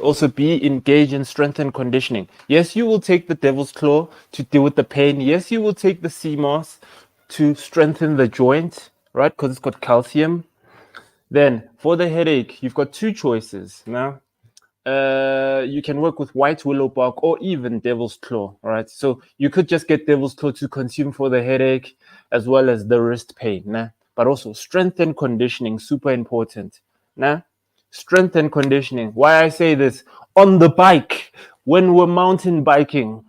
also be engaged in strength and conditioning. Yes, you will take the devil's claw to deal with the pain. Yes, you will take the sea moss to strengthen the joint, right? Because it's got calcium. Then for the headache, you've got two choices now. You can work with white willow bark or even devil's claw, right? So you could just get devil's claw to consume for the headache as well as the wrist pain, nah? But also strength and conditioning, super important, nah? Strength and conditioning. Why I say this, on the bike, when we're mountain biking,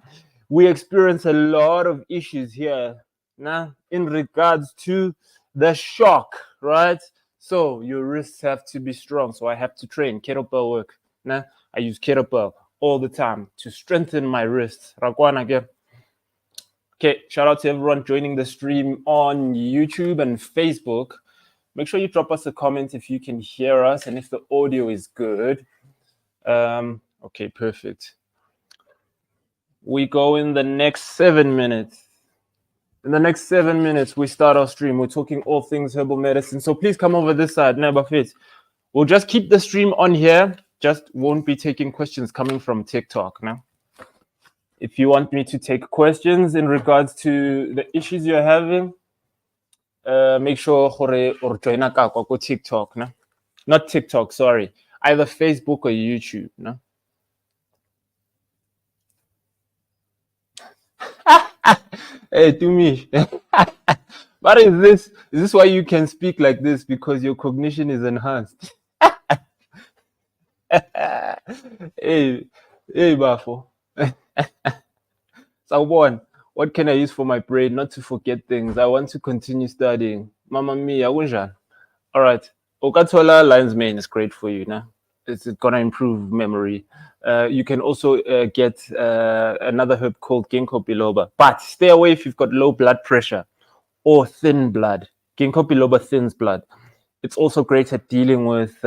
we experience a lot of issues here, nah, in regards to the shock, right? So your wrists have to be strong. So I have to train kettlebell work. Nah, I use kettlebell all the time to strengthen my wrists. Rakwana again. Okay, shout out to everyone joining the stream on YouTube and Facebook. Make sure you drop us a comment if you can hear us and if the audio is good. Okay, perfect. We go in the next 7 minutes. In the next 7 minutes, we start our stream. We're talking all things herbal medicine. So please come over this side, never fit. We'll just keep the stream on here. Just won't be taking questions coming from TikTok now. If you want me to take questions in regards to the issues you're having, make sure or join a TikTok, no? Not TikTok, sorry. Either Facebook or YouTube, no? Hey, to me. But is this why you can speak like this? Because your cognition is enhanced. Hey, hey, Bafo. So one, what can I use for my brain not to forget things? I want to continue studying. Mama mia, unja. All right. Okatola lion's mane is great for you now. It's gonna improve memory. You can also get another herb called ginkgo biloba, but stay away if you've got low blood pressure or thin blood. Ginkgo biloba thins blood. It's also great at dealing with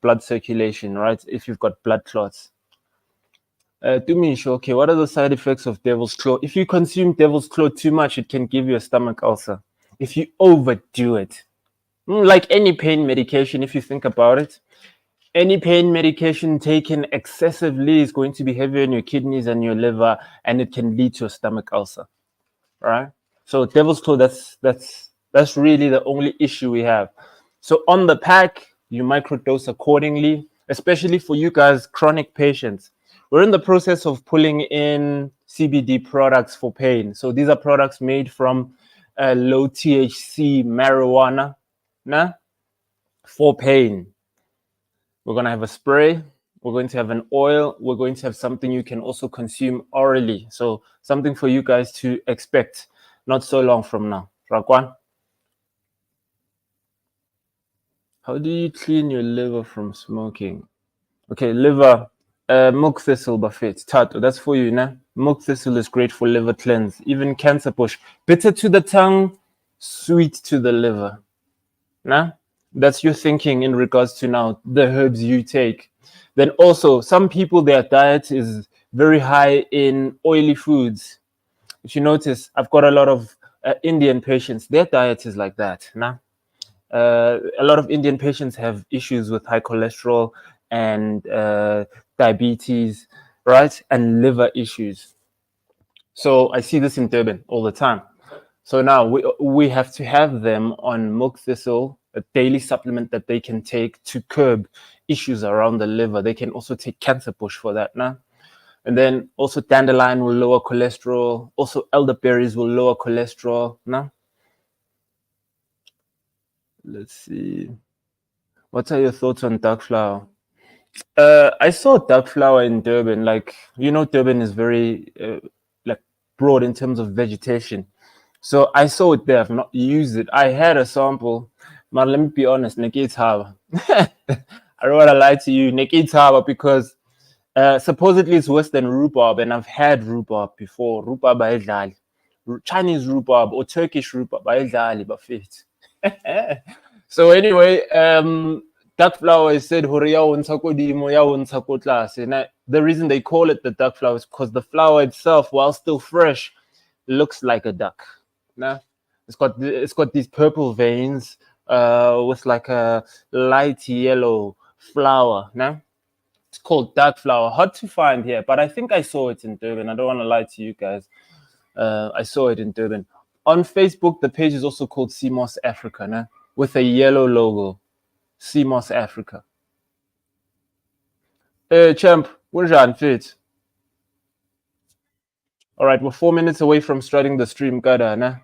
blood circulation, right? If you've got blood clots. Okay, what are the side effects of devil's claw? If you consume devil's claw too much, it can give you a stomach ulcer. If you overdo it, like any pain medication, if you think about it, any pain medication taken excessively is going to be heavy on your kidneys and your liver, and it can lead to a stomach ulcer. Right? So devil's claw, that's really the only issue we have. So on the pack, you microdose accordingly, especially for you guys, chronic patients. We're in the process of pulling in CBD products for pain. So these are products made from low THC marijuana, nah, for pain. We're going to have a spray. We're going to have an oil. We're going to have something you can also consume orally. So something for you guys to expect not so long from now. Rakwan? How do you clean your liver from smoking? Okay, liver, milk thistle buffet. Tato, that's for you, nah? Milk thistle is great for liver cleanse. Even cancer bush. Bitter to the tongue, sweet to the liver. Nah? That's your thinking in regards to now the herbs you take. Then also, some people, their diet is very high in oily foods. If you notice, I've got a lot of Indian patients. Their diet is like that. Nah? A lot of Indian patients have issues with high cholesterol and diabetes, right? And liver issues. So I see this in Durban all the time. So now we have to have them on milk thistle, a daily supplement that they can take to curb issues around the liver. They can also take cancer bush for that now. And then also dandelion will lower cholesterol. Also elderberries will lower cholesterol now. Let's see. What are your thoughts on dark flower? I saw dark flower in Durban. Like, Durban is very like broad in terms of vegetation. So I saw it there. I've not used it. I had a sample, but let me be honest, Nekit Harbor. I don't want to lie to you, Nekit Harbor, because supposedly it's worse than rhubarb, and I've had rhubarb before. Rhubarb ayidlali. Chinese rhubarb or Turkish rhubarb ayidlali bafethu. So anyway, dark flower is said and the reason they call it the dark flower is because the flower itself, while still fresh, looks like a duck. Nah? It's got these purple veins with like a light yellow flower. Nah? It's called dark flower. Hard to find here, but I think I saw it in Durban. I don't want to lie to you guys. I saw it in Durban. On Facebook, the page is also called CMOS Africa, né? With a yellow logo. CMOS Africa. Champ, kunjani fit? All right, we're 4 minutes away from starting the stream, kada, né?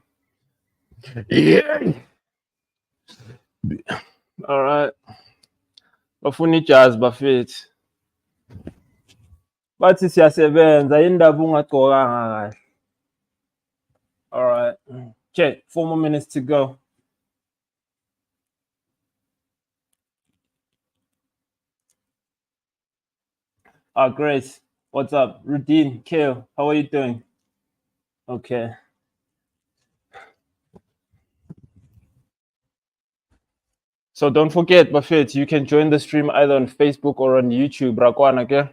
Yeah. All right. Bafuna ijazi bafethu. Bathi siyasebenza indaba ungagqokanga kahle. All right. Okay, 4 more minutes to go. Grace, what's up? Rudine, Kale, how are you doing? Okay. So don't forget, Buffett, you can join the stream either on Facebook or on YouTube. Rakwana, okay?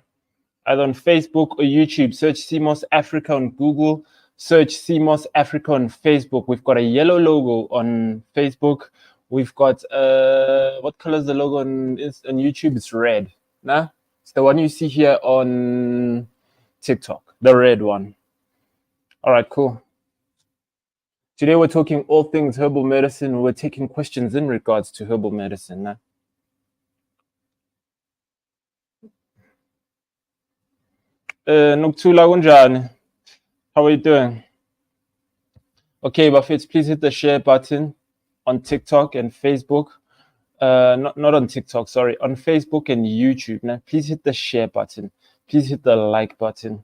Either on Facebook or YouTube. Search CMOS Africa on Google. Search CMOS Africa on Facebook. We've got a yellow logo on Facebook. We've got what color is the logo on YouTube? It's red. Nah, it's the one you see here on TikTok, the red one. All right, cool. Today we're talking all things herbal medicine. We're taking questions in regards to herbal medicine. Nah? Nuktula kunjani? How are you doing? Okay, Buffett, please hit the share button on TikTok and Facebook. Not on TikTok, sorry, on Facebook and YouTube. Now, please hit the share button. Please hit the like button.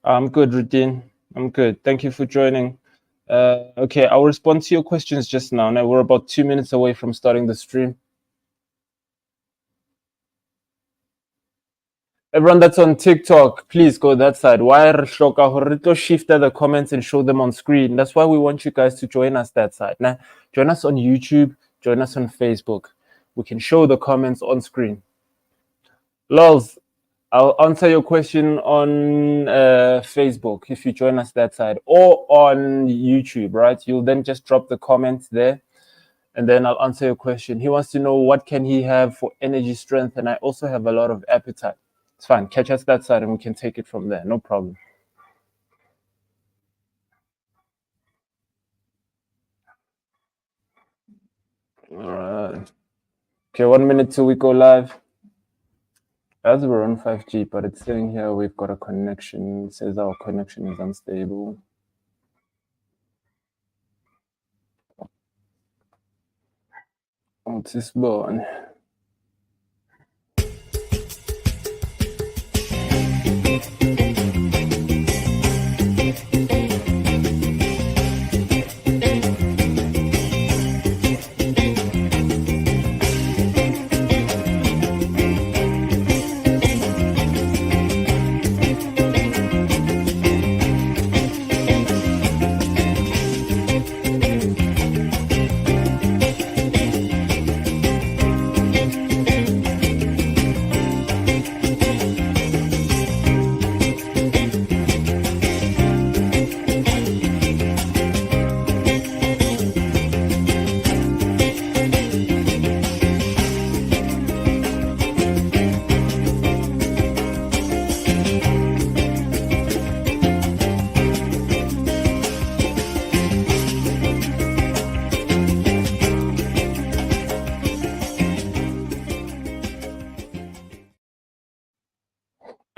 I'm good, Rudin. I'm good. Thank you for joining. Okay, I'll respond to your questions just now. Now, we're about 2 minutes away from starting the stream. Everyone that's on TikTok, please go that side. Why shift the comments and show them on screen? That's why we want you guys to join us that side. Now, join us on YouTube, join us on Facebook. We can show the comments on screen. Lols, I'll answer your question on Facebook if you join us that side, or on YouTube, right? You'll then just drop the comments there, and then I'll answer your question. He wants to know what can he have for energy, strength, and I also have a lot of appetite. It's fine. Catch us that side and we can take it from there. No problem. All right. Okay, 1 minute till we go live. As we're on 5G, but it's saying here we've got a connection. It says our connection is unstable. What's this born?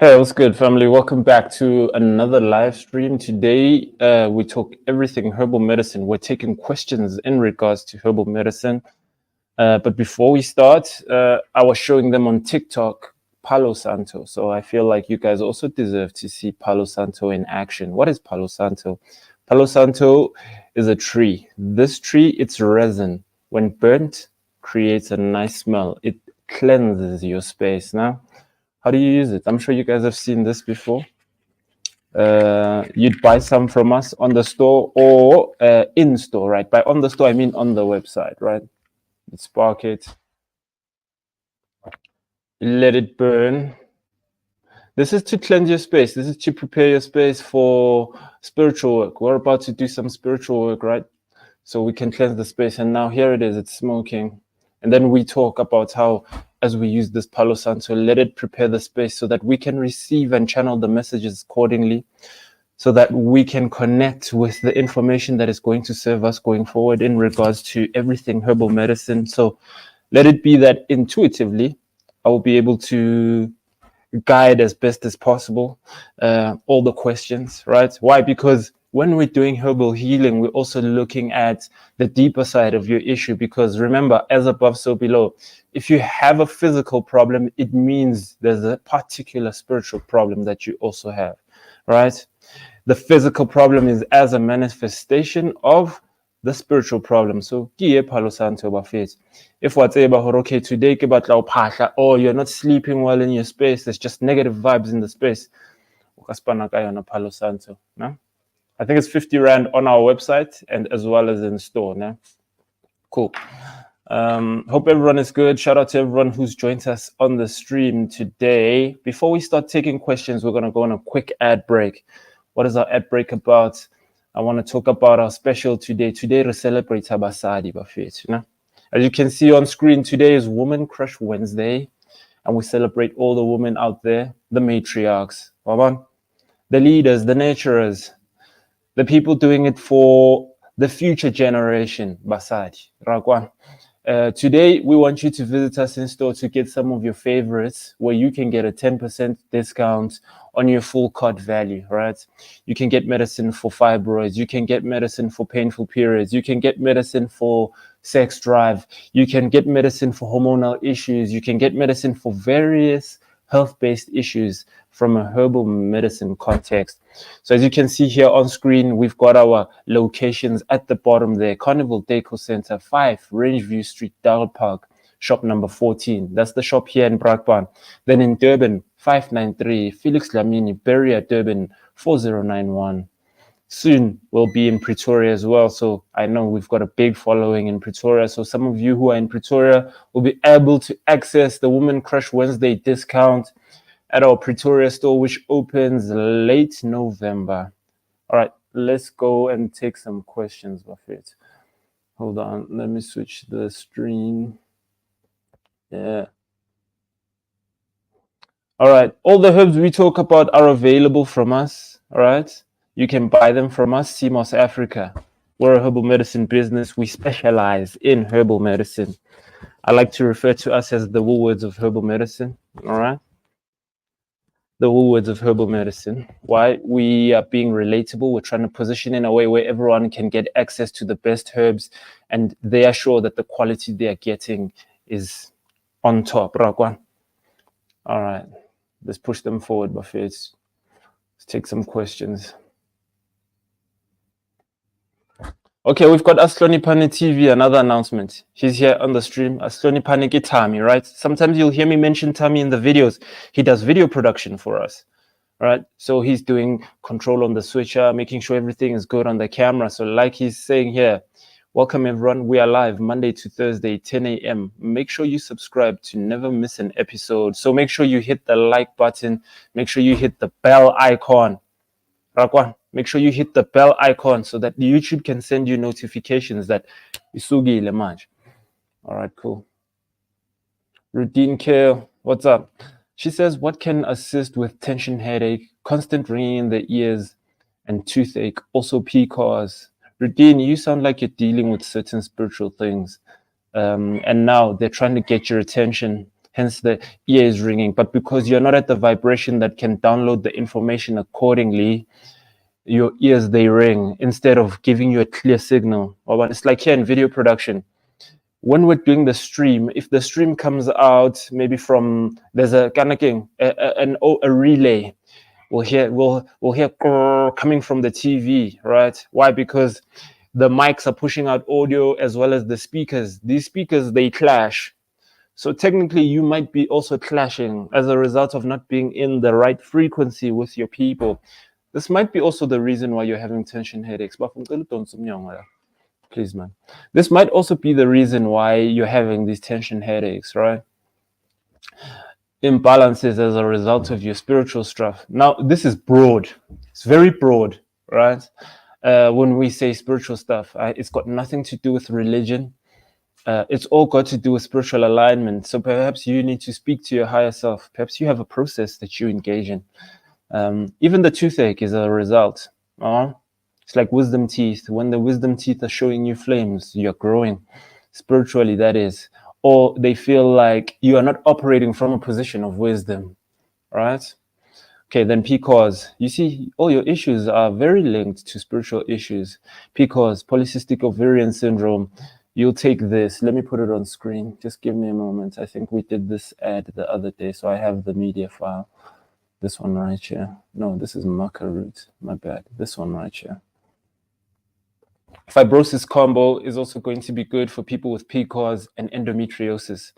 Hey, what's good, family? Welcome back to another live stream. Today, we talk everything herbal medicine. We're taking questions in regards to herbal medicine. But before we start, I was showing them on TikTok, Palo Santo. So I feel like you guys also deserve to see Palo Santo in action. What is Palo Santo? Palo Santo is a tree. This tree, it's resin. When burnt, creates a nice smell. It cleanses your space. Now, how do you use it? I'm sure you guys have seen this before. You'd buy some from us on the store or in store, right? By on the store, I mean on the website, right? You spark it, let it burn. This is to cleanse your space. This is to prepare your space for spiritual work. We're about to do some spiritual work, right? So we can cleanse the space. And now here it is, it's smoking. And then we talk about how, as we use this Palo Santo, let it prepare the space so that we can receive and channel the messages accordingly, so that we can connect with the information that is going to serve us going forward in regards to everything herbal medicine. So let it be that intuitively, I will be able to guide as best as possible all the questions, right? Why? Because when we're doing herbal healing, we're also looking at the deeper side of your issue. Because remember, as above, so below. If you have a physical problem, it means there's a particular spiritual problem that you also have, right? The physical problem is as a manifestation of the spiritual problem. So Palo Santo bafethu. If what's able, okay, today or you're not sleeping well in your space, there's just negative vibes in the space. Palo Santo. No? I think it's 50 Rand on our website and as well as in store. No? Cool. Hope everyone is good. Shout out to everyone who's joined us on the stream today. Before we start taking questions, we're going to go on a quick ad break. What is our ad break about? I want to talk about our special today. Today we celebrate Abasadi Bafet. You know? As you can see on screen, today is Woman Crush Wednesday, and we celebrate all the women out there, the matriarchs, the leaders, the nurturers, the people doing it for the future generation. Basadi, Ragwan. Today, we want you to visit us in store to get some of your favorites where you can get a 10% discount on your full cart value, right? You can get medicine for fibroids. You can get medicine for painful periods. You can get medicine for sex drive. You can get medicine for hormonal issues. You can get medicine for various health-based issues from a herbal medicine context. So as you can see here on screen, we've got our locations at the bottom there. Carnival Deco Center, 5 Rangeview Street, Dal Park, shop number 14. That's the shop here in Brakpan. Then in Durban, 593 Felix Lamini, Beria, Durban, 4091. Soon we'll be in Pretoria as well. So I know we've got a big following in Pretoria. So some of you who are in Pretoria will be able to access the Woman Crush Wednesday discount at our Pretoria store, which opens late November. All right, let's go and take some questions, Buffett. Hold on, let me switch the screen. Yeah. All right, all the herbs we talk about are available from us, all right? You can buy them from us, CMOS Africa. We're a herbal medicine business. We specialize in herbal medicine. I like to refer to us as the Woolworths of herbal medicine, all right? The Woolworths of herbal medicine. Why? We are being relatable. We're trying to position in a way where everyone can get access to the best herbs, and they are sure that the quality they are getting is on top. Ragwan. All right, let's push them forward, Buffet. Let's take some questions. Okay, we've got Asloni Pane TV, another announcement. He's here on the stream. Asloni Pane Tammy, right? Sometimes you'll hear me mention Tammy in the videos. He does video production for us, right? So he's doing control on the switcher, making sure everything is good on the camera. So like he's saying here, welcome everyone. We are live Monday to Thursday, 10 a.m. Make sure you subscribe to never miss an episode. So make sure you hit the like button. Make sure you hit the bell icon. Rakwan, make sure you hit the bell icon so that YouTube can send you notifications that isugi le manje. All right, cool. Routine Care, what's up? She says, what can assist with tension headache, constant ringing in the ears, and toothache, also PCOS? Routine, you sound like you're dealing with certain spiritual things. And now they're trying to get your attention, hence the ear is ringing. But because you're not at the vibration that can download the information accordingly, your ears, they ring instead of giving you a clear signal. Or it's like here in video production. When we're doing the stream, if the stream comes out maybe from, there's a kind of thing, a relay, we'll hear coming from the TV, right? Why? Because the mics are pushing out audio as well as the speakers. These speakers, they clash. So technically you might be also clashing as a result of not being in the right frequency with your people. This might be also the reason why you're having tension headaches. Please, man. This might also be the reason why you're having these tension headaches, right? Imbalances as a result of your spiritual stuff. Now, this is broad. It's very broad, right? When we say spiritual stuff, it's got nothing to do with religion. It's all got to do with spiritual alignment. So perhaps you need to speak to your higher self. Perhaps you have a process that you engage in. Even the toothache is a result. It's like wisdom teeth. When the wisdom teeth are showing you flames, you're growing spiritually, that is. Or they feel like you are not operating from a position of wisdom, right? Okay, then PCOS. You see, all your issues are very linked to spiritual issues. PCOS, polycystic ovarian syndrome. You'll take this. Let me put it on screen. Just give me a moment. I think we did this ad the other day, so I have the media file. This one right here. No, this is maca root. My bad. This one right here. Fibrosis combo is also going to be good for people with PCOS and endometriosis.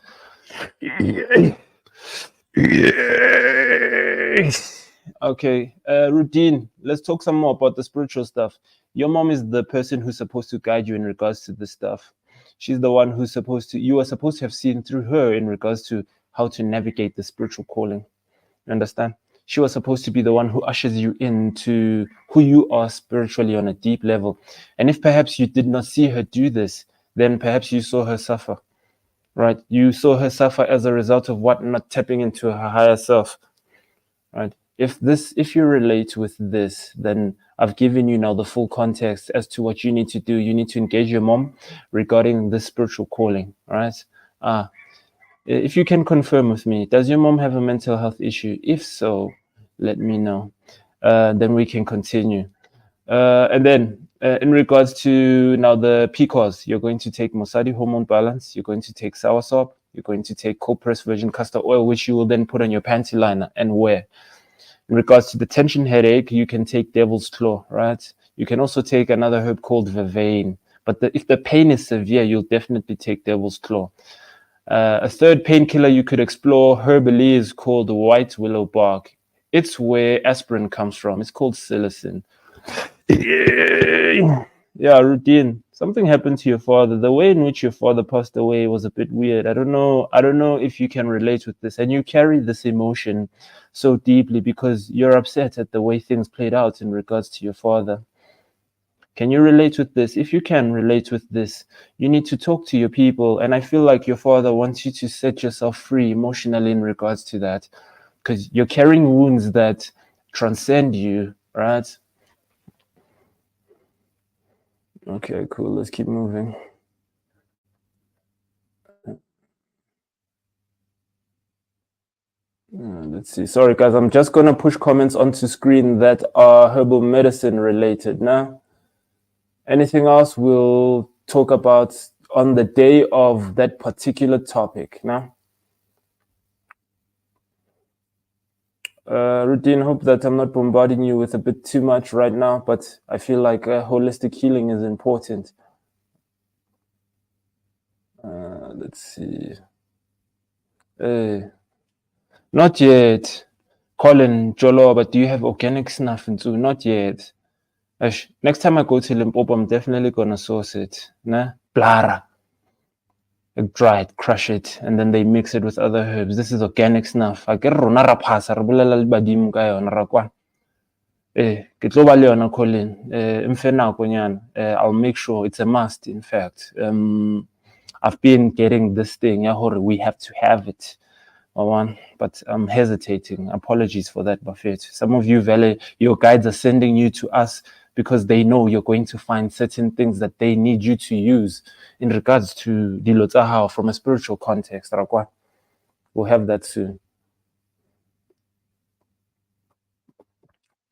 Okay, Rudine, let's talk some more about the spiritual stuff. Your mom is the person who's supposed to guide you in regards to this stuff. She's the one who's supposed to, you are supposed to have seen through her in regards to how to navigate the spiritual calling. You understand? She was supposed to be the one who ushers you into who you are spiritually on a deep level. And if perhaps you did not see her do this, then perhaps you saw her suffer, right? You saw her suffer as a result of what? Not tapping into her higher self, right? If you relate with this, then I've given you now the full context as to what you need to do. You need to engage your mom regarding this spiritual calling, right? If you can confirm with me, does your mom have a mental health issue? If so, let me know. Then we can continue. And then in regards to now the PCOS, you're going to take Mosadi hormone balance, you're going to take soursop, you're going to take cold pressed virgin castor oil, which you will then put on your panty liner and wear. In regards to the tension headache, you can take devil's claw, right? You can also take another herb called vervain. But if the pain is severe, you'll definitely take devil's claw. A third painkiller you could explore herbally is called white willow bark. It's where aspirin comes from. It's called psilocin. Yeah, Rudine, something happened to your father. The way in which your father passed away was a bit weird. I don't know if you can relate with this. And you carry this emotion so deeply because you're upset at the way things played out in regards to your father. Can you relate with this? If you can relate with this, you need to talk to your people. And I feel like your father wants you to set yourself free emotionally in regards to that, because you're carrying wounds that transcend you, right? Okay, cool. Let's keep moving. Let's see. Sorry, guys. I'm just going to push comments onto screen that are herbal medicine related now. Anything else we'll talk about on the day of that particular topic now? Rudine, hope that I'm not bombarding you with a bit too much right now, but I feel like holistic healing is important. Let's see. Not yet. Colin, Jolo, but do you have organic snuff and so? Not yet. Next time I go to Limpopo, I'm definitely gonna source it. Nah? Blara. Dry it, crush it, and then they mix it with other herbs. This is organic snuff. I get rona ra phasa re bolela le badimo ka yona ra kwa. Ke tlo ba le yona Colin. Mfe nakonyana. I'll make sure it's a must, in fact. I've been getting this thing, yeah, we have to have it. But I'm hesitating. Apologies for that, Buffett. Some of you, Vele, your guides are sending you to us because they know you're going to find certain things that they need you to use in regards to Dilotahao from a spiritual context. We'll have that soon.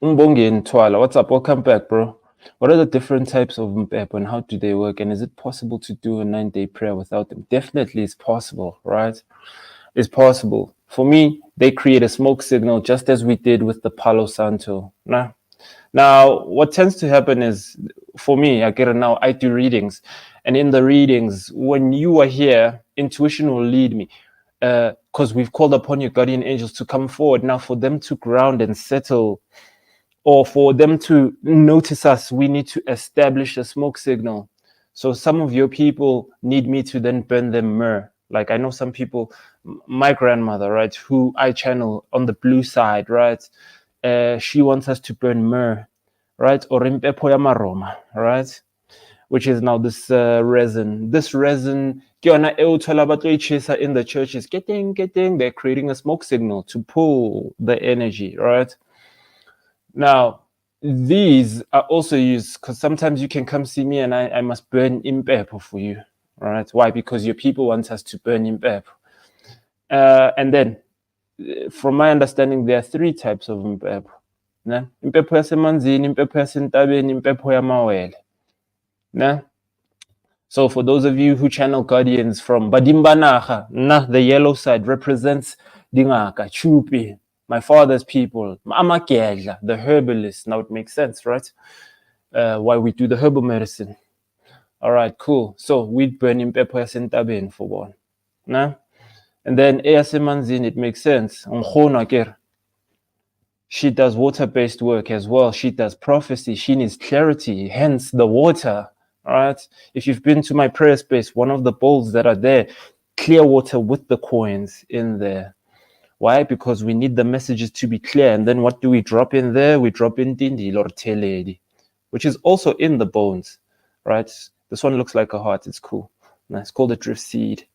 Umbongi Twala, what's up? Welcome back, bro. What are the different types of Mpep and how do they work? And is it possible to do a 9-day prayer without them? Definitely it's possible, right? It's possible. For me, they create a smoke signal just as we did with the Palo Santo. Now, what tends to happen is, for me, I get it now, I do readings. And in the readings, when you are here, intuition will lead me. Because we've called upon your guardian angels to come forward. Now, for them to ground and settle, or for them to notice us, we need to establish a smoke signal. So some of your people need me to then burn them myrrh. Like I know some people, my grandmother, right, who I channel on the blue side, right, she wants us to burn myrrh, right, or impepo ya maroma, right. which is now this resin. This resin, in the churches, they're creating a smoke signal to pull the energy, right? Now, these are also used because sometimes you can come see me and I must burn impepo for you, right? Why? Because your people want us to burn impepo. And then, from my understanding, there are 3 types of impepo. Impepho yasemanzini, impepho yasentabeni, impepho yamawele. So for those of you who channel guardians from Badimbanaga, the yellow side represents Dingaka, Chupi, my father's people, Amakela, the herbalist. Now it makes sense, right? Why we do the herbal medicine. All right, cool. So we'd burn impepho yasentabeni for one. And then eyasemanzini, it makes sense. She does water-based work as well. She does prophecy. She needs clarity, hence the water. All right. If you've been to my prayer space, one of the bowls that are there, clear water with the coins in there. Why? Because we need the messages to be clear. And then what do we drop in there? We drop in dindi or teledi, which is also in the bones, right? This one looks like a heart. It's cool. It's called a drift seed.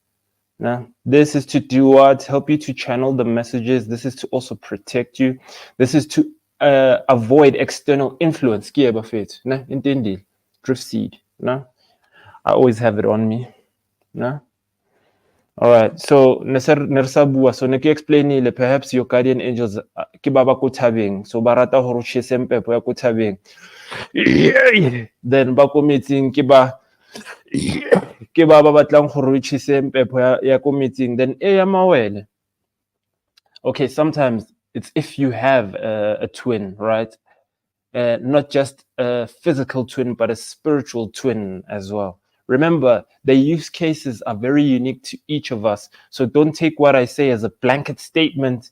Now, this is to do what? Help you to channel the messages. This is to also protect you. This is to avoid external influence. Drift seed. No, I always have it on me. No. All right. So nersabua. So neki explain perhaps your guardian angels kibaba kutabing. So barata horuche sempe po ya kutabing. Then bako meeting kiba baba batlang horuche sempe po ya ko meeting. Then mawele. Okay. Sometimes it's if you have a twin, right? Not just a physical twin, but a spiritual twin as well. Remember, the use cases are very unique to each of us. So don't take what I say as a blanket statement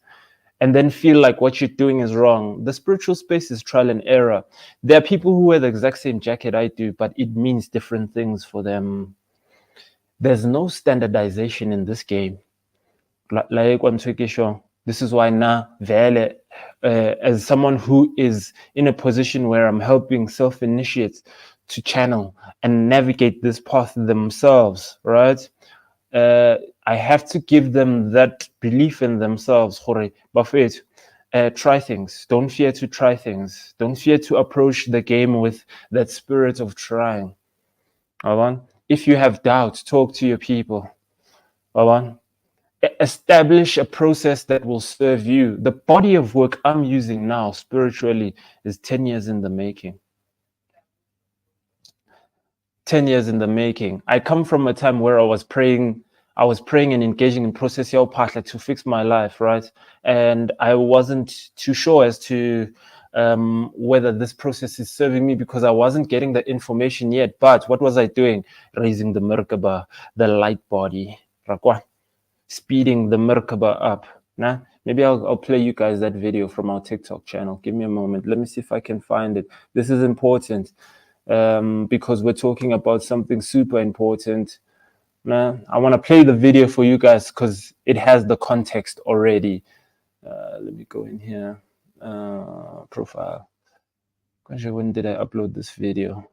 and then feel like what you're doing is wrong. The spiritual space is trial and error. There are people who wear the exact same jacket I do, but it means different things for them. There's no standardization in this game. Like this is why now, as someone who is in a position where I'm helping self-initiates to channel and navigate this path themselves, right? I have to give them that belief in themselves. Try things. Don't fear to try things. Don't fear to approach the game with that spirit of trying. If you have doubts, talk to your people. Establish a process that will serve you. The body of work I'm using now spiritually is 10 years in the making. 10 years in the making. I come from a time where I was praying and engaging in processual path to fix my life, right? And I wasn't too sure as to whether this process is serving me because I wasn't getting the information yet. But what was I doing? Raising the Merkaba, the light body. Speeding the Merkaba up. Maybe I'll play you guys that video from our TikTok channel. Give me a moment. Let me see if I can find it. This is important because we're talking about something super important. I want to play the video for you guys because it has the context already. Let me go in here. Profile. When did I upload this video?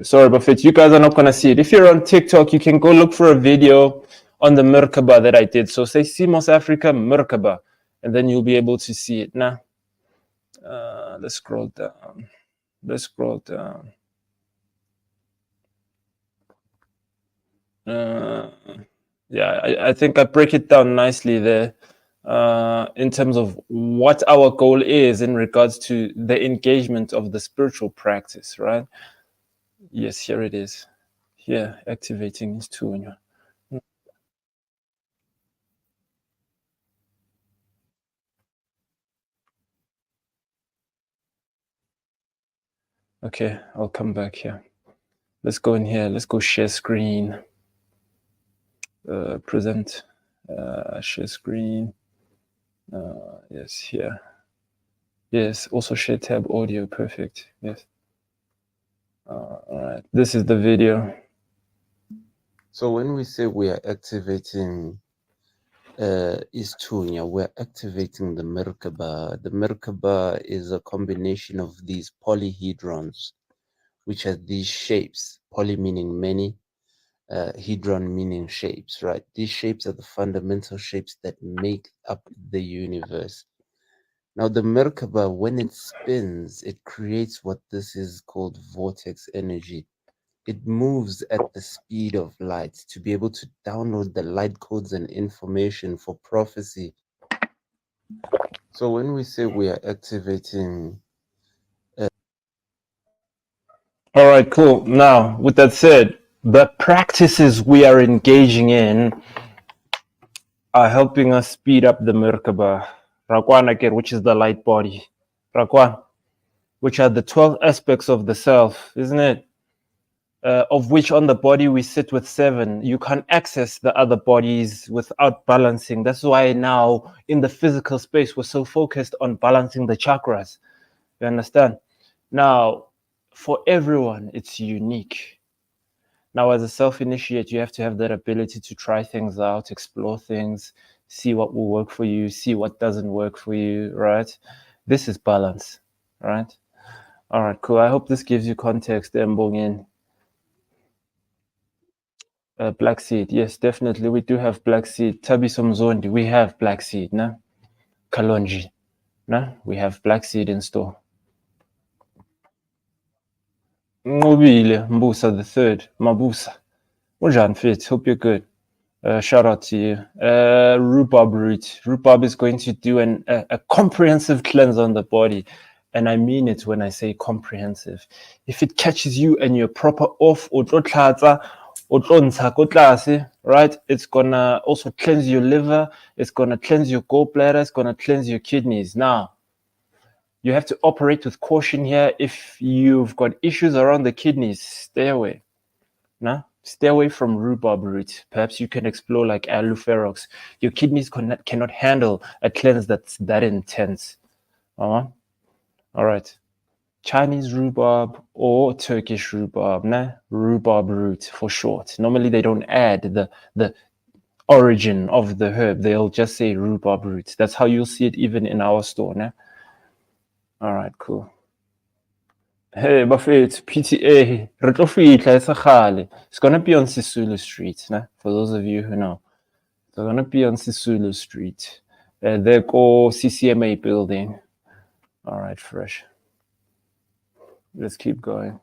Sorry, but you guys are not going to see it. If you're on TikTok, you can go look for a video on the Merkaba that I did. So say CMOS Africa Merkaba, and then you'll be able to see it. Let's scroll down. I think I break it down nicely there. In terms of what our goal is in regards to the engagement of the spiritual practice, right? Yes, here it is. Here, activating is two. Okay, I'll come back here. Let's go in here. Let's go share screen. Present. Share screen. Yes, here. Yes, also share tab audio. Perfect. Yes. All right. This is the video. So when we say we are activating is Tunya. We're activating the Merkaba. The Merkaba is a combination of these polyhedrons, which are these shapes. Poly meaning many, hedron meaning shapes, right? These shapes are the fundamental shapes that make up the universe. Now, the Merkaba, when it spins, it creates what this is called vortex energy. It moves at the speed of light to be able to download the light codes and information for prophecy. So when we say we are activating, All right, cool. Now, with that said, the practices we are engaging in are helping us speed up the Merkaba, Rakwan, which is the light body, Rakwan, which are the 12 aspects of the self, isn't it? Of which on the body we sit with 7. You can't access the other bodies without balancing. That's why now in the physical space we're so focused on balancing the chakras. You understand? Now, for everyone, it's unique. Now, as a self initiate, you have to have that ability to try things out, explore things, see what will work for you, see what doesn't work for you, right? This is balance, right? All right, cool. I hope this gives you context, Mbongin. Black seed, yes, definitely. We do have black seed. Tabiso Mzondi, we have black seed, nah? Kalonji, nah? We have black seed in store. Ngobile, Mbusa the third, Mabusa. Unjani fit? Hope you're good. Shout out to you. Rhubarb root. Rhubarb is going to do a comprehensive cleanse on the body. And I mean it when I say comprehensive. If it catches you and you're proper off, right? It's gonna also cleanse your liver. It's gonna cleanse your gallbladder. It's gonna cleanse your kidneys. Now, you have to operate with caution here. If you've got issues around the kidneys, stay away. Nah? Stay away from rhubarb root. Perhaps you can explore like alloferox. Your kidneys cannot handle a cleanse that's that intense. All right. Chinese rhubarb or Turkish rhubarb, nah? Rhubarb root for short. Normally they don't add the origin of the herb. They'll just say rhubarb root. That's how you'll see it even in our store, nah? All right, cool. Hey, Buffett, PTA, it's gonna be on Sisulu Street, nah? For those of you who know. They're gonna be on Sisulu Street. They're called CCMA building. All right, fresh. Let's keep going.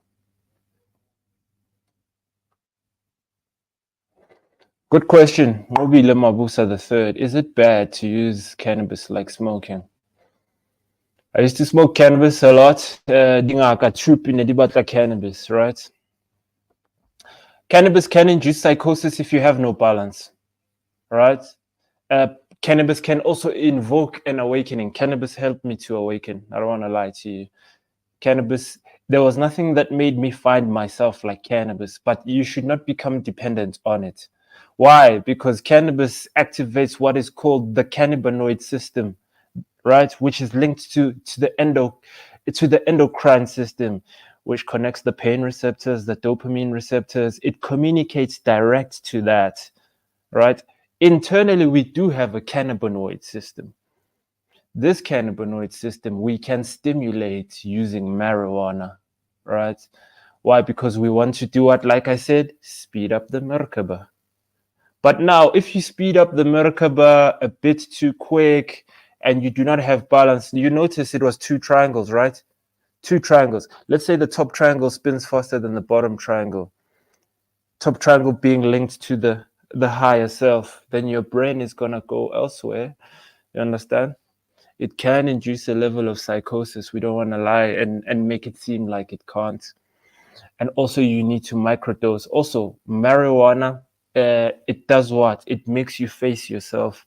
Good question. Mobile Mabusa the third. Is it bad to use cannabis like smoking? I used to smoke cannabis a lot. Dingaka troop in the cannabis, right? Cannabis can induce psychosis if you have no balance, right? Cannabis can also invoke an awakening. Cannabis helped me to awaken. I don't want to lie to you. Cannabis, there was nothing that made me find myself like cannabis, but you should not become dependent on it. Why? Because cannabis activates what is called the cannabinoid system, right? Which is linked to the endocrine system, which connects the pain receptors, the dopamine receptors. It communicates direct to that, right? Internally, we do have a cannabinoid system. This cannabinoid system we can stimulate using marijuana, right? Why? Because we want to do what, like I said, speed up the Merkaba. But now, if you speed up the Merkaba a bit too quick and you do not have balance, you notice it was 2 triangles, right? 2 triangles. Let's say the top triangle spins faster than the bottom triangle. Top triangle being linked to the higher self, then your brain is gonna go elsewhere. You understand? It can induce a level of psychosis. We don't want to lie and make it seem like it can't. And also, you need to microdose. Also, marijuana, it does what? It makes you face yourself.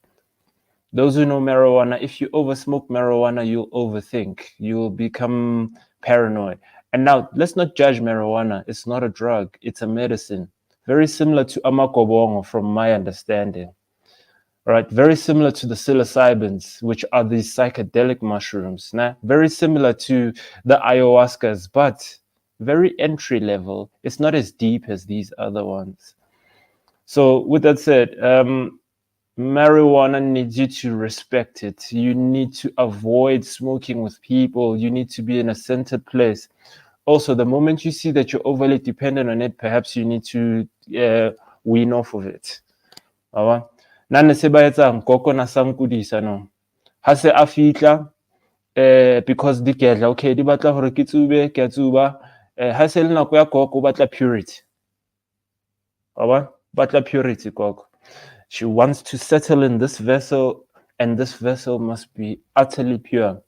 Those who know marijuana, if you oversmoke marijuana, you'll overthink. You'll become paranoid. And now, let's not judge marijuana. It's not a drug. It's a medicine. Very similar to amakobongo, from my understanding. Right, very similar to the psilocybins, which are these psychedelic mushrooms. Nah? Very similar to the ayahuascas, but very entry level. It's not as deep as these other ones. So, with that said, Marijuana needs you to respect it. You need to avoid smoking with people. You need to be in a centered place. Also, the moment you see that you're overly dependent on it, perhaps you need to wean off of it. Nane se ba etsang koko na sa nkudisa no. Ha se a fitla because di ketla okay di batla hore ke tsube ke a tsuba ha se le nako ya koko batla purity. Batla purity koko. She wants to settle in this vessel, and this vessel must be utterly pure.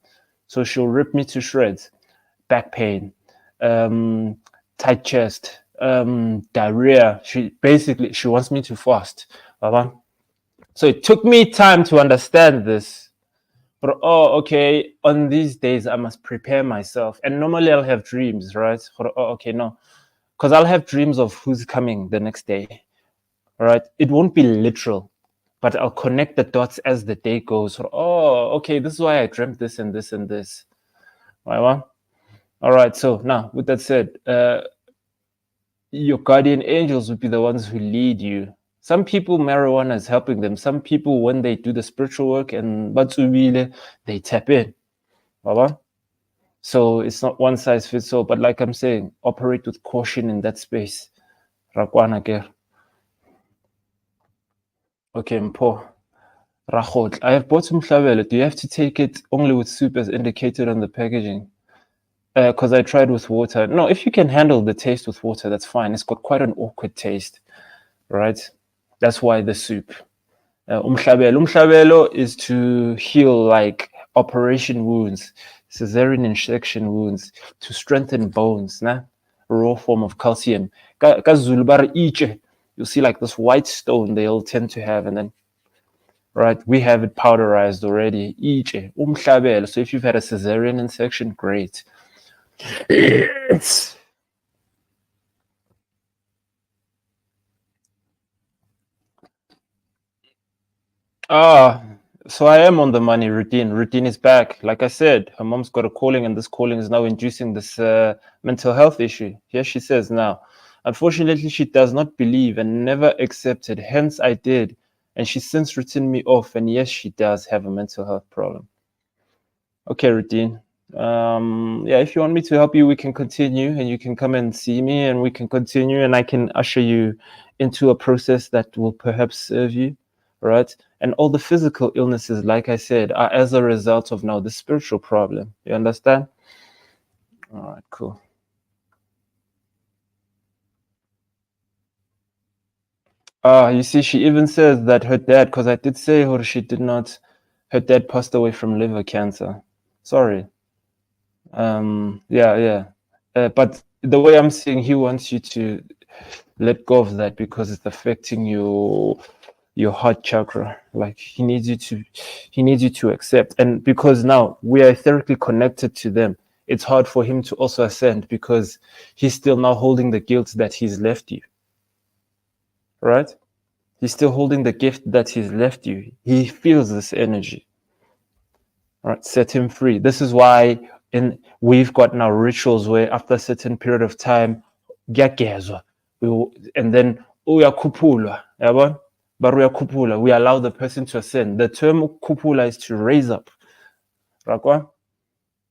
So she'll rip me to shreds. Back pain, tight chest, diarrhea. She wants me to fast. So it took me time to understand this. But okay, on these days I must prepare myself. And normally I'll have dreams, right? Okay, no. Because I'll have dreams of who's coming the next day. Right? It won't be literal, but I'll connect the dots as the day goes. Okay, this is why I dreamt this and this and this. Right? All right, so now with that said, your guardian angels would be the ones who lead you. Some people, marijuana is helping them. Some people, when they do the spiritual work and batsubile, they tap in. So it's not one size fits all, but like I'm saying, operate with caution in that space. Rakwana ke. Okay, Mpo. Rachot. I have bought some Mhlabelo. Do you have to take it only with soup as indicated on the packaging? Because I tried with water. No, if you can handle the taste with water, that's fine. It's got quite an awkward taste, right? That's why the soup. Umhlabelo is to heal like operation wounds, cesarean section wounds, to strengthen bones, a raw form of calcium. You see like this white stone they'll tend to have, and then right, we have it powderized already. Umhlabelo. So if you've had a cesarean section, great. So I am on the money. Routine is back. Like I said, her mom's got a calling, and this calling is now inducing this mental health issue. Here she says now, unfortunately, she does not believe and never accepted. Hence, I did, and she's since written me off. And yes, she does have a mental health problem. Okay, Routine. Yeah, if you want me to help you, we can continue, and you can come and see me, and we can continue, and I can usher you into a process that will perhaps serve you, right? And all the physical illnesses, like I said, are as a result of now the spiritual problem. You understand? All right, cool. You see, she even says that her dad, because I did say her dad passed away from liver cancer. Sorry. Yeah. But the way I'm seeing, he wants you to let go of that because it's affecting your heart chakra. Like he needs you to accept. And because now we are etherically connected to them, it's hard for him to also ascend because he's still now holding the guilt that he's left you. Right? He's still holding the gift that he's left you. He feels this energy. Right? Set him free. This is why we've got now rituals where after a certain period of time, and then uyakhuphulwa, yabona? Baruyakhuphula, we allow the person to ascend. The term kupula is to raise up. Rakwa?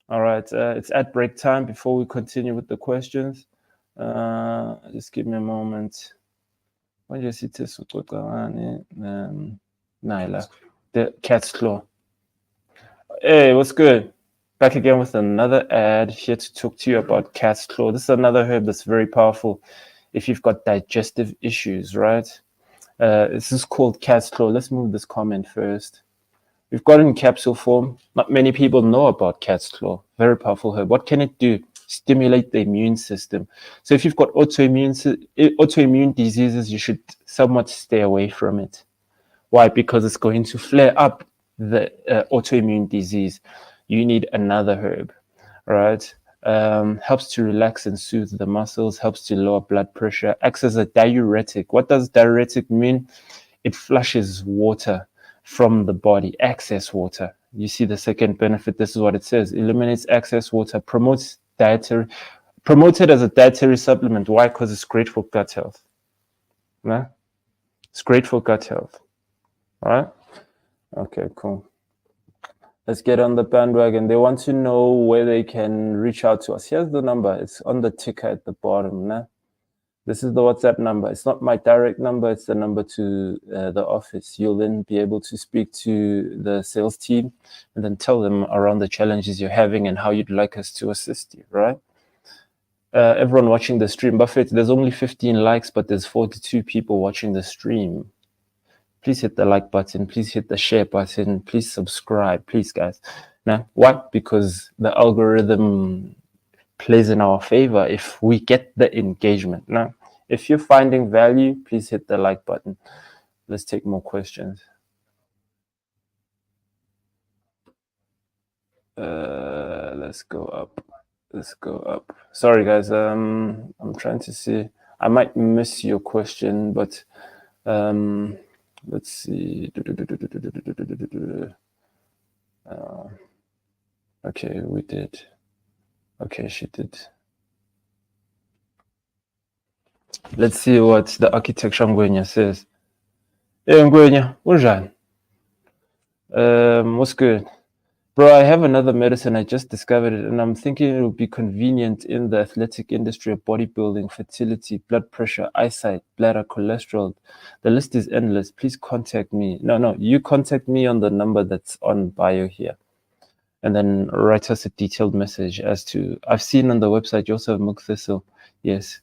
All right, it's at break time before we continue with the questions. Just give me a moment. Naila, the cat's claw. Hey, what's good? Back again with another ad here to talk to you about cat's claw. This is another herb that's very powerful if you've got digestive issues, right? This is called cat's claw. Let's move this comment first. We've got it in capsule form. Not many people know about cat's claw. Very powerful herb. What can it do? Stimulate the immune system. So if you've got autoimmune diseases, you should somewhat stay away from it. Why? Because it's going to flare up the autoimmune disease. You need another herb, right? Helps to relax and soothe the muscles, helps to lower blood pressure, acts as a diuretic. What does diuretic mean? It flushes water from the body, excess water. You see the second benefit. This is what it says: eliminates excess water, promoted as a dietary supplement. Why? Because it's great for gut health. Nah? It's great for gut health. All right? Okay, cool. Let's get on the bandwagon. They want to know where they can reach out to us. Here's the number. It's on the ticker at the bottom. Nah? This is the WhatsApp number. It's not my direct number. It's the number to the office. You'll then be able to speak to the sales team and then tell them around the challenges you're having and how you'd like us to assist you, right? Everyone watching the stream, Buffett, there's only 15 likes, but there's 42 people watching the stream. Please hit the like button. Please hit the share button. Please subscribe. Please, guys. Now, why? Because the algorithm plays in our favor if we get the engagement. Now, if you're finding value, please hit the like button. Let's take more questions. Let's go up. Let's go up. Sorry, guys. I'm trying to see. I might miss your question, but let's see. Okay, we did. Okay, she did. Let's see what the architecture Ngwenya says. Hey, Ngwenya, unjani? What's good? Bro, I have another medicine. I just discovered it, and I'm thinking it would be convenient in the athletic industry of bodybuilding, fertility, blood pressure, eyesight, bladder, cholesterol. The list is endless. Please contact me. No, you contact me on the number that's on bio here. And then write us a detailed message as to, I've seen on the website you also have Mook Thistle. Yes.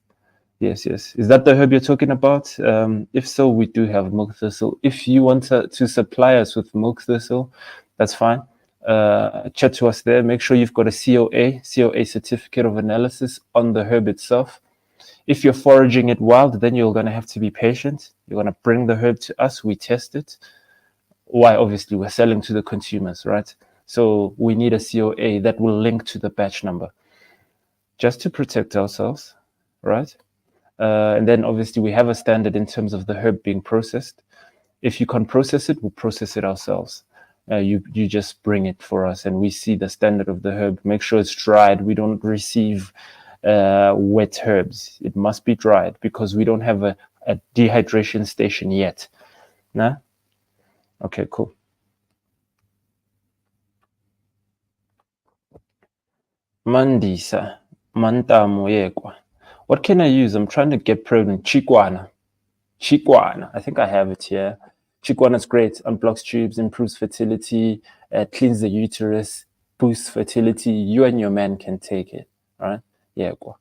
Is that the herb you're talking about? If so, we do have Mook Thistle. If you want to supply us with Mook Thistle, that's fine. Chat to us there. Make sure you've got a COA certificate of analysis on the herb itself. If you're foraging it wild, then you're going to have to be patient. You're going to bring the herb to us. We test it. Why? Obviously, we're selling to the consumers, right? So we need a COA that will link to the batch number just to protect ourselves, right? And then obviously we have a standard in terms of the herb being processed. If you can't process it, we'll process it ourselves. You just bring it for us and we see the standard of the herb. Make sure it's dried. We don't receive wet herbs. It must be dried because we don't have a dehydration station yet. Nah? Okay, cool. Mandisa, Mantamo Yekwa. What can I use? I'm trying to get pregnant. Chikwana. I think I have it here. Chikwana is great. Unblocks tubes, improves fertility, cleans the uterus, boosts fertility. You and your man can take it. All right? Yekwa.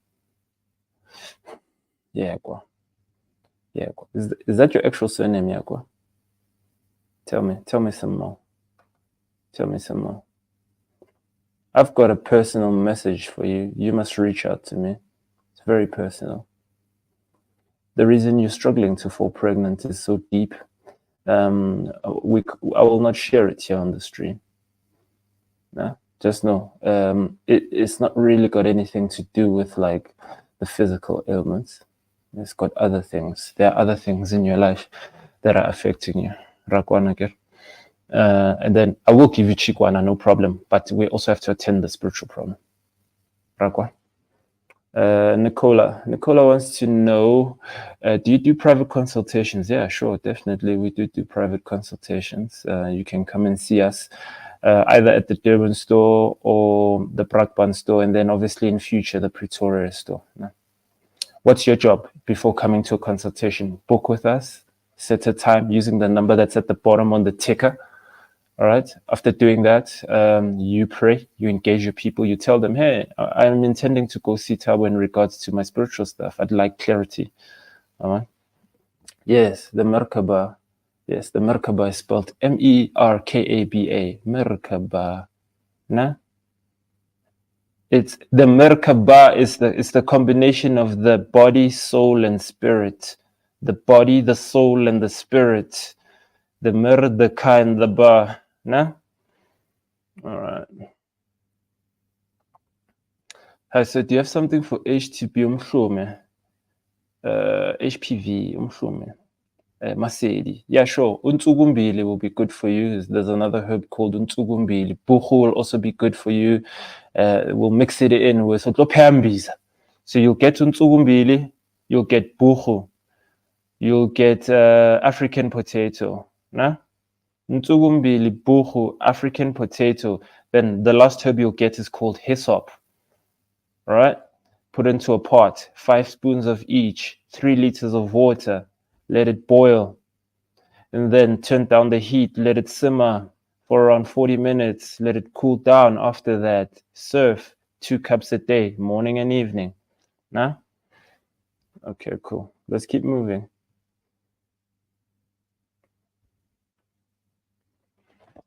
Is that your actual surname, Yekwa? Tell me some more. I've got a personal message for you. You must reach out to me. It's very personal. The reason you're struggling to fall pregnant is so deep. I will not share it here on the stream. No, just know it's not really got anything to do with like the physical ailments. It's got other things. There are other things in your life that are affecting you. Rakwana. And then I will give you Chikwana, no problem. But we also have to attend the spiritual problem. Rakwa. Nicola wants to know, do you do private consultations? Yeah, sure, definitely. We do private consultations. You can come and see us either at the Durban store or the Brakpan store, and then obviously in future, the Pretoria store. What's your job before coming to a consultation? Book with us, set a time using the number that's at the bottom on the ticker. All right. After doing that, you pray, you engage your people, you tell them, hey, I'm intending to go see Tabo in regards to my spiritual stuff. I'd like clarity. All right. Yes, the Merkaba. Yes, the Merkaba is spelled Merkaba. Merkaba. Nah? It's the Merkaba is the combination of the body, soul, and spirit. The body, the soul, and the spirit. The Merdeka and the Ba. Nah? All right. Hi, so do you have something for HTP umhlume? HPV umhlume. Masedi. Yeah, sure. Untsugumbili will be good for you. There's another herb called Untsugumbili. Buchu will also be good for you. We'll mix it in with Otlopambiza. So you'll get Untsugumbili, you'll get Buchu, you'll get African potato. Nah? Ntugumbili, buchu, African potato. Then the last herb you'll get is called hyssop. Right? Put into a pot, 5 spoons of each, 3 liters of water. Let it boil. And then turn down the heat. Let it simmer for around 40 minutes. Let it cool down. After that, serve 2 cups a day, morning and evening. Nah? Okay, cool. Let's keep moving.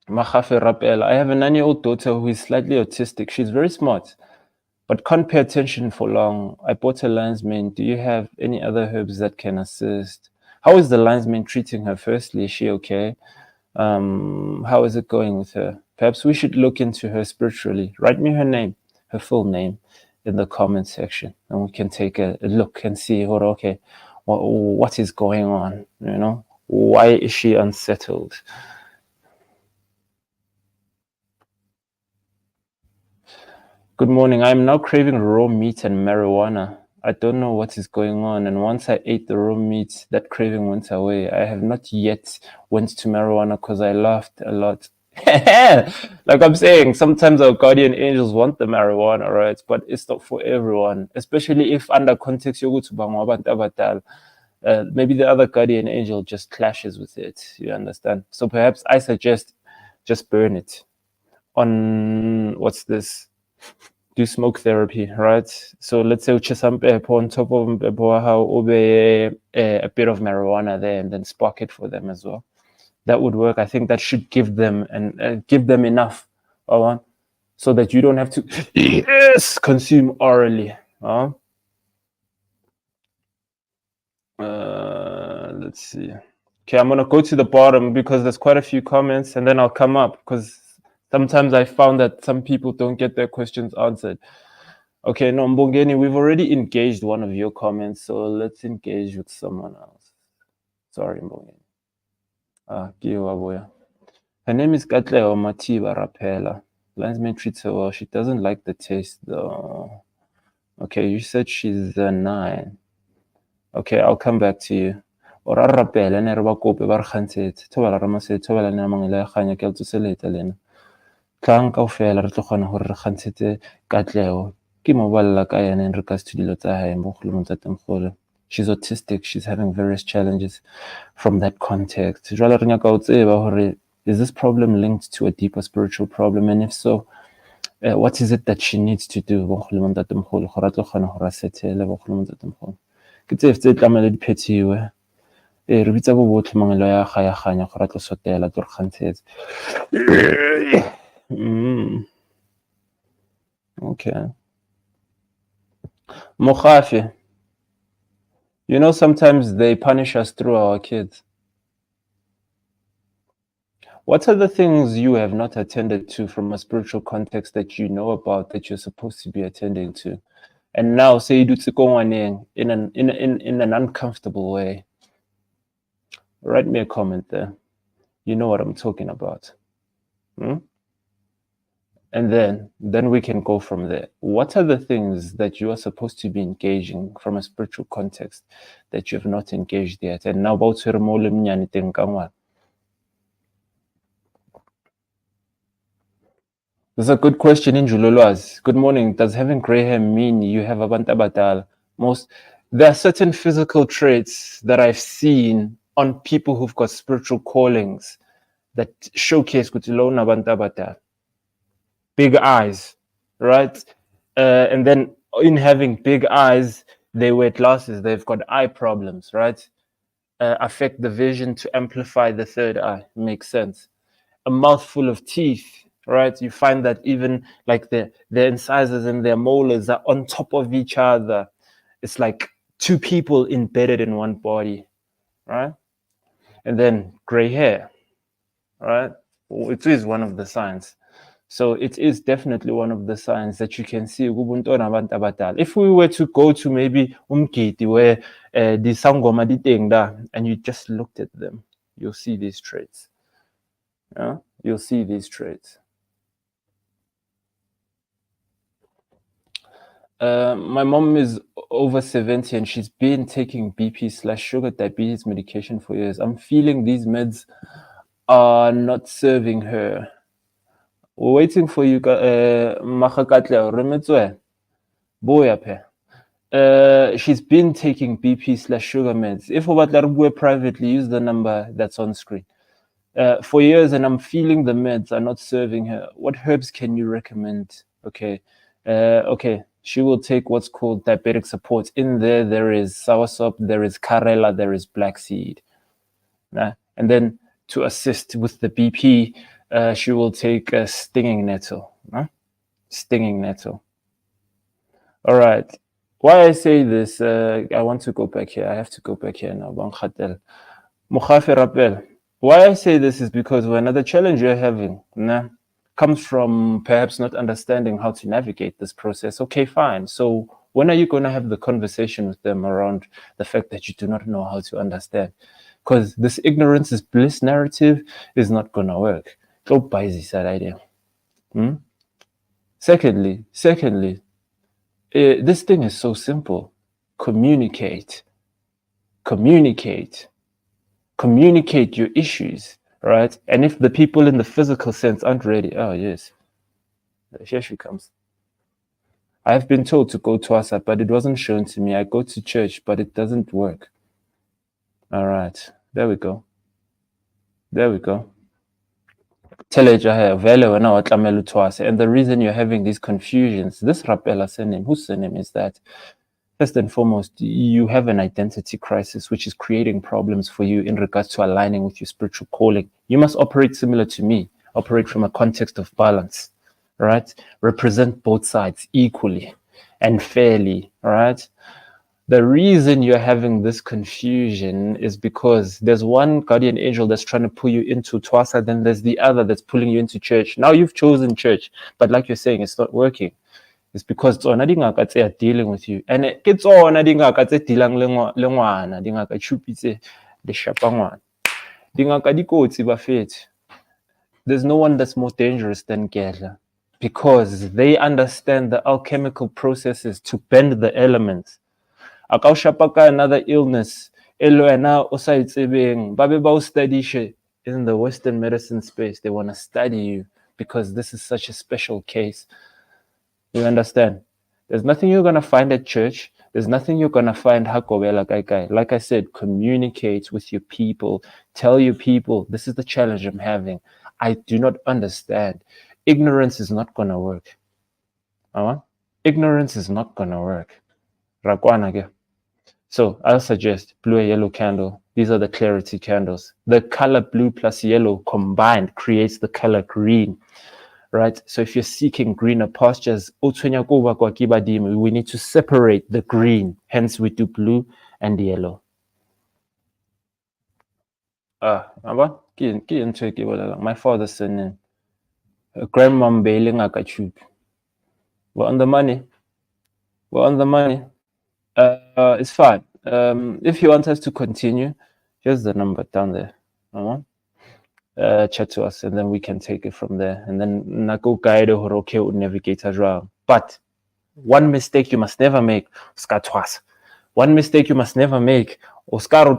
Mahafe Rapel. I have a 9-year-old daughter who is slightly autistic. She's very smart, but can't pay attention for long. I bought a lion's mane. Do you have any other herbs that can assist? How is the lion's mane treating her? Firstly, is she okay? How is it going with her? Perhaps we should look into her spiritually. Write me her name, her full name, in the comment section, and we can take a look and see, okay, what is going on? You know, why is she unsettled? Good morning. I am now craving raw meat and marijuana. I don't know what is going on. And once I ate the raw meat, that craving went away. I have not yet went to marijuana because I laughed a lot. Like I'm saying, sometimes our guardian angels want the marijuana, right? But it's not for everyone, especially if under context you go to Bangwa, maybe the other guardian angel just clashes with it. You understand? So perhaps I suggest just burn it on what's this? Do smoke therapy, right? So let's say uchisampepo on top of how ube a bit of marijuana there and then spark it for them as well. That would work. I think that should give them and give them enough, so that you don't have to consume orally. Let's see. Okay, I'm gonna go to the bottom because there's quite a few comments, and then I'll come up because sometimes I found that some people don't get their questions answered. Okay, no, Mbongeni, we've already engaged one of your comments, so let's engage with someone else. Sorry, Mbongeni. Kiwaboya. Her name is Katleo Matiba Rapela. Linesman treats her well. She doesn't like the taste, though. Okay, you said she's a 9. Okay, I'll come back to you. Ora rapela ne re ba kope ba re kgantshetse thobala ramasetse thobala ne mangela ya kganya ke tsoseleta lena tlang kaofela re tlo kgona hore re kgantshetse Katleo ke mo balla ka yena in regards to dilo tsa hae mo kgolong tsa temgolo. She's autistic, she's having various challenges from that context. Jwale re nyaka ho tseba hore is this problem linked to a deeper spiritual problem, and if so, what is it that she needs to do bo kgolong tsa temgolo gore a tlo kgona hore a settle bo kgolong tsa temgolo ke tse tlamele di phethiwe re bitsa bo botlhe mangelo ya ga ya ganya gore a tlo sotela tlo re kgantshetse. Okay. Mogafe, you know, sometimes they punish us through our kids. What are the things you have not attended to from a spiritual context that you know about that you're supposed to be attending to? And now say you do in an uncomfortable way. Write me a comment there. You know what I'm talking about. And then we can go from there. What are the things that you are supposed to be engaging from a spiritual context that you have not engaged yet? And now about this is a good question in Julolwas. Good morning. Does having gray hair mean you have abantabatal? There are certain physical traits that I've seen on people who've got spiritual callings that showcase kutilona abantabatal. Big eyes, right? And then in having big eyes, they wear glasses. They've got eye problems, right? Affect the vision to amplify the third eye. Makes sense. A mouthful of teeth, right? You find that even like their incisors and their molars are on top of each other. It's like 2 people embedded in one body, right? And then gray hair, right? It is one of the signs. So it is definitely one of the signs that you can see. If we were to go to maybe Umkiti where the Sangoma di teng and you just looked at them, you'll see these traits. Yeah? You'll see these traits. My mom is over 70 and she's been taking BP/sugar diabetes medication for years. I'm feeling these meds are not serving her. We're waiting for you, Makakatle Remetswe. Boyape. She's been taking BP/sugar meds. If we privately, use the number that's on screen. For years, and I'm feeling the meds are not serving her. What herbs can you recommend? Okay. Okay. She will take what's called diabetic support. In there is soursop, there is carella, there is black seed. And then to assist with the BP, she will take stinging nettle. Stinging nettle. All right. Why I say this, I want to go back here. I have to go back here now. Mokhafe Rappel. Why I say this is because another challenge you're having comes from perhaps not understanding how to navigate this process. Okay, fine. So when are you going to have the conversation with them around the fact that you do not know how to understand? Because this ignorance is bliss narrative is not going to work. Go buy this idea. Secondly, this thing is so simple. Communicate your issues, right? And if the people in the physical sense aren't ready, oh yes, here she comes. I've been told to go to Asa, but it wasn't shown to me. I go to church, but it doesn't work. All right, there we go. And the reason you're having these confusions, this Rapela surname, whose surname is that? First and foremost, you have an identity crisis, which is creating problems for you in regards to aligning with your spiritual calling. You must operate similar to me, operate from a context of balance, right? Represent both sides equally and fairly, right? The reason you're having this confusion is because there's one guardian angel that's trying to pull you into Twasa, then there's the other that's pulling you into church. Now you've chosen church, but like you're saying, it's not working. It's because tsona dingaka tse are dealing with you, and ke tsona dingaka tse dealang le ngwana, dingaka tshupitse le shapa ngwana. Dingaka di kotsi bafethu. There's no one that's more dangerous than Gedla because they understand the alchemical processes to bend the elements. Akaushapaka another illness, elwena o sa itsebeng, ba be ba o studishe in the Western medicine space. They want to study you because this is such a special case. You understand? There's nothing you're going to find at church. There's nothing you're going to find hakobela kai. Like I said, communicate with your people. Tell your people, this is the challenge I'm having. I do not understand. Ignorance is not going to work. Ignorance is not going to work. Rakwana. So I'll suggest blue and yellow candle. These are the clarity candles. The color blue plus yellow combined creates the color green. Right? So if you're seeking greener pastures, we need to separate the green. Hence, we do blue and yellow. My father's son, grandmom bailing a kachub. We're on the money. It's fine. If you want us to continue, here's the number down there. Chat to us, and then we can take it from there. And then Nako guide or okay would navigate as well. But one mistake you must never make, Skatwas. One mistake you must never make. Oscar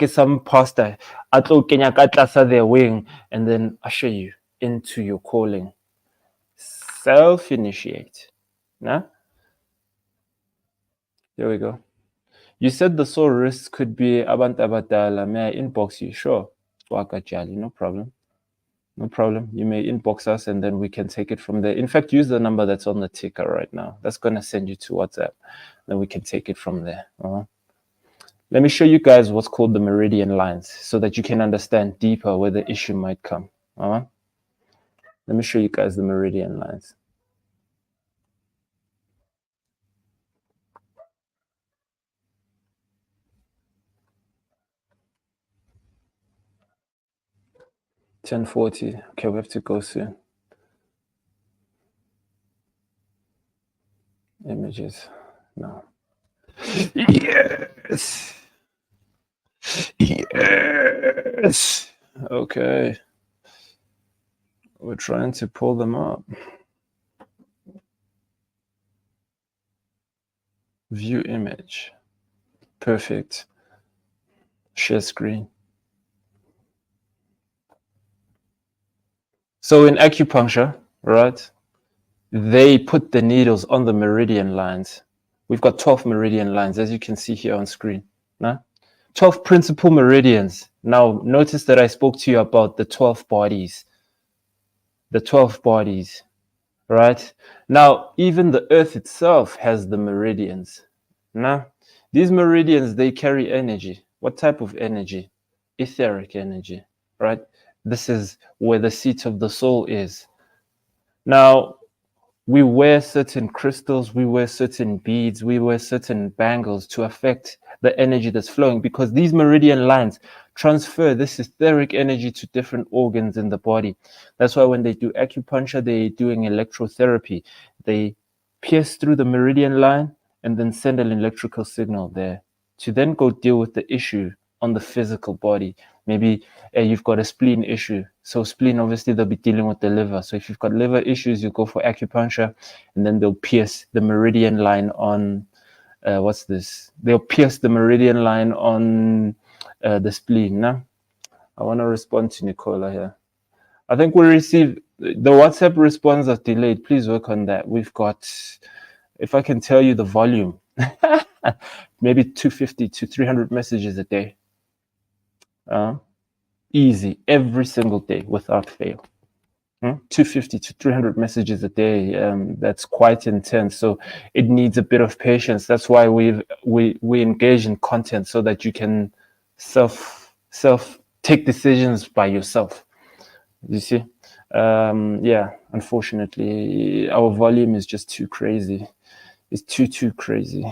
some pastor atlo kenya ka tlasa their wing and then usher you into your calling. Self-initiate. Nah? There we go. You said the sole risk could be Abant Abatala. May I inbox you? Sure. Wakajali, no problem. No problem. You may inbox us and then we can take it from there. In fact, use the number that's on the ticker right now. That's going to send you to WhatsApp. Then we can take it from there. Let me show you guys what's called the meridian lines so that you can understand deeper where the issue might come. Let me show you guys the meridian lines. $10:40. Okay, we have to go soon. Images. No. Yes. Yes. Okay. We're trying to pull them up. View image. Perfect. Share screen. So in acupuncture, right, they put the needles on the meridian lines. We've got 12 meridian lines, as you can see here on screen. Nah? 12 principal meridians. Now, notice that I spoke to you about the 12 bodies. The 12 bodies, right? Now, even the earth itself has the meridians. Nah? These meridians, they carry energy. What type of energy? Etheric energy, right? This is where the seat of the soul is. Now, we wear certain crystals, we wear certain beads, we wear certain bangles to affect the energy that's flowing, because these meridian lines transfer this etheric energy to different organs in the body. That's why when they do acupuncture, they're doing electrotherapy. They pierce through the meridian line and then send an electrical signal there to then go deal with the issue on the physical body. Maybe you've got a spleen issue. So spleen, obviously, they'll be dealing with the liver. So if you've got liver issues, you go for acupuncture, and then they'll pierce the meridian line on, what's this? They'll pierce the meridian line on the spleen. Nah? I want to respond to Nicola here. I think we received, the WhatsApp response is delayed. Please work on that. We've got, if I can tell you the volume, maybe 250 to 300 messages a day. Easy, every single day without fail. 250 to 300 messages a day. That's quite intense. So it needs a bit of patience. That's why we engage in content, so that you can self take decisions by yourself. You see, yeah. Unfortunately, our volume is just too crazy. It's too crazy.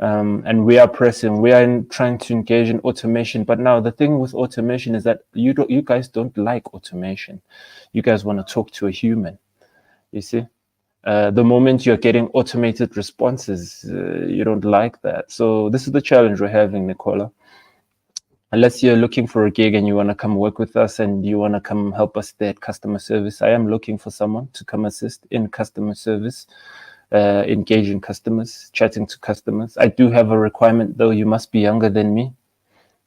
And we are pressing. We are trying to engage in automation. But now the thing with automation is that you guys don't like automation. You guys want to talk to a human. You see, the moment you're getting automated responses, you don't like that. So this is the challenge we're having, Nicola. Unless you're looking for a gig and you want to come work with us and you want to come help us there at customer service, I am looking for someone to come assist in customer service. Engaging customers, chatting to customers. I do have a requirement, though. You must be younger than me.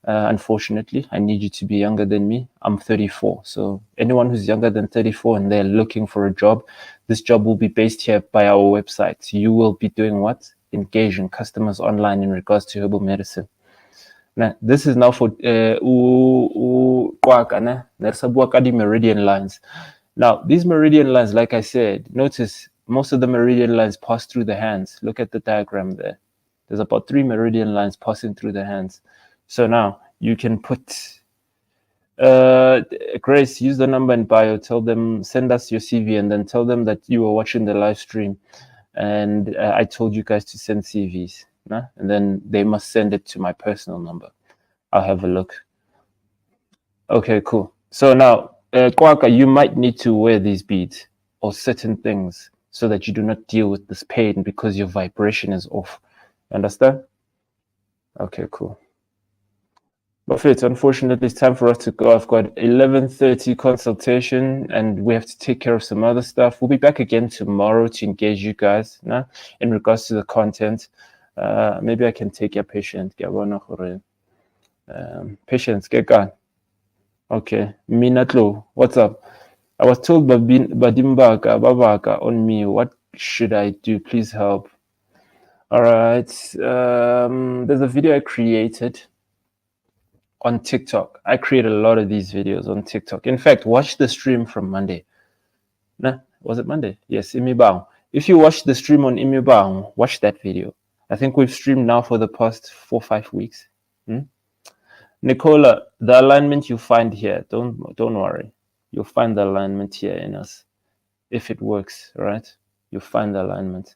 Unfortunately, I need you to be younger than me. I'm 34. So anyone who's younger than 34 and they're looking for a job, this job will be based here by our website. You will be doing what? Engaging customers online in regards to herbal medicine. Now, this is now for meridian lines. Now, these meridian lines, like I said, notice most of the meridian lines pass through the hands. Look at the diagram there. There's about 3 meridian lines passing through the hands. So now you can put, Grace, use the number in bio, tell them, send us your CV, and then tell them that you were watching the live stream and I told you guys to send CVs. Nah? And then they must send it to my personal number. I'll have a look. Okay, cool. So now, Kwaka, you might need to wear these beads or certain things so that you do not deal with this pain because your vibration is off. Understand? Okay, cool. Buffett, unfortunately, it's time for us to go. I've got 11:30 consultation and we have to take care of some other stuff. We'll be back again tomorrow to engage you guys in regards to the content. Maybe I can take your patient. Patience, get gone. Okay, Minatlo, what's up? I was told by Badimbaka, Babaka on me. What should I do? Please help. All right. There's a video I created on TikTok. I create a lot of these videos on TikTok. In fact, watch the stream from Monday. Nah, was it Monday? Yes, Imibang. If you watch the stream on Imibang, watch that video. I think we've streamed now for the past 4 or 5 weeks. Nicola, the alignment you find here, don't worry. You'll find the alignment here in us. If it works, right? You'll find the alignment.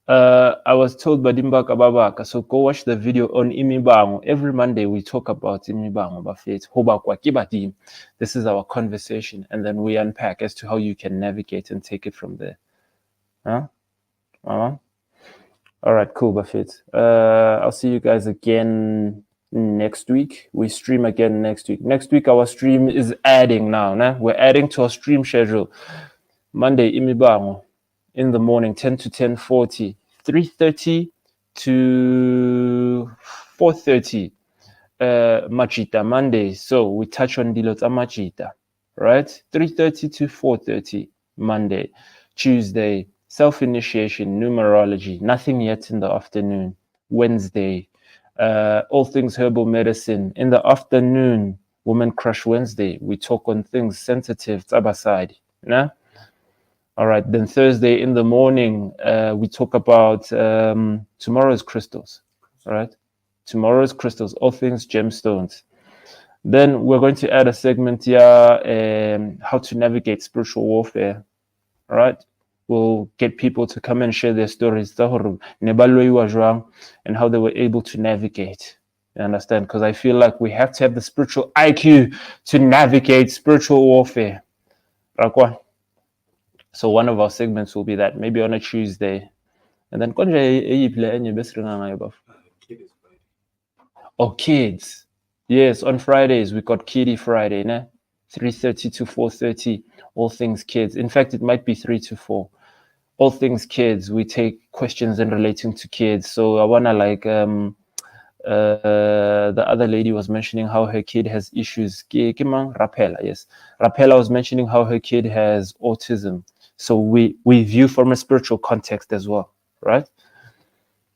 I was told by Dimbaka Babaka, so go watch the video on Imibango. Every Monday we talk about Imibango, Bafet, this is our conversation, and then we unpack as to how you can navigate and take it from there. Huh? All right, cool, Buffett. I'll see you guys again next week. We stream again next week. Next week, our stream is adding now. Nah? We're adding to our stream schedule. Monday, Imibango, in the morning, 10 to 10:40. 3:30 to 4:30. Machita Monday. So we touch on Dilota Machita, right? 3:30 to 4:30, Monday. Tuesday, self-initiation, numerology, nothing yet in the afternoon. Wednesday, all things herbal medicine. In the afternoon, Woman Crush Wednesday, we talk on things sensitive, tabaside, nah? All right, then Thursday in the morning, we talk about tomorrow's crystals, all right? Tomorrow's crystals, all things gemstones. Then we're going to add a segment here, how to navigate spiritual warfare, all right? We'll get people to come and share their stories and how they were able to navigate. You understand? Because I feel like we have to have the spiritual IQ to navigate spiritual warfare. Rakwa. So one of our segments will be that, maybe on a Tuesday. And then oh, kids. Yes, on Fridays we got Kiddie Friday, ne? 3:30 to 4:30, all things kids. In fact, it might be 3 to 4. All things kids. We take questions in relating to kids. So I wanna the other lady was mentioning how her kid has issues. Rapella, yes. Rapella was mentioning how her kid has autism. So we view from a spiritual context as well, right?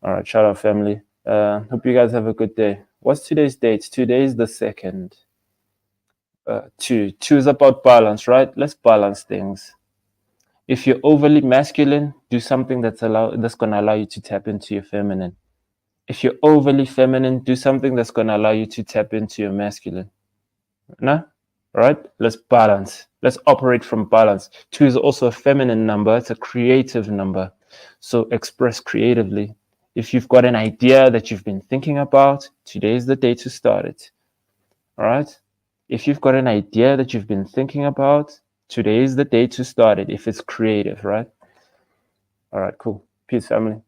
All right, shout out family. Hope you guys have a good day. What's today's date? Today is the 2nd. Two is about balance, right? Let's balance things. If you're overly masculine, do something that's gonna allow you to tap into your feminine. If you're overly feminine, do something that's gonna allow you to tap into your masculine. Nah? Right? Let's balance. Let's operate from balance. 2 is also a feminine number. It's a creative number. So express creatively. If you've got an idea that you've been thinking about, today is the day to start it. All right? If you've got an idea that you've been thinking about, today is the day to start it if it's creative, right? All right, cool. Peace, family.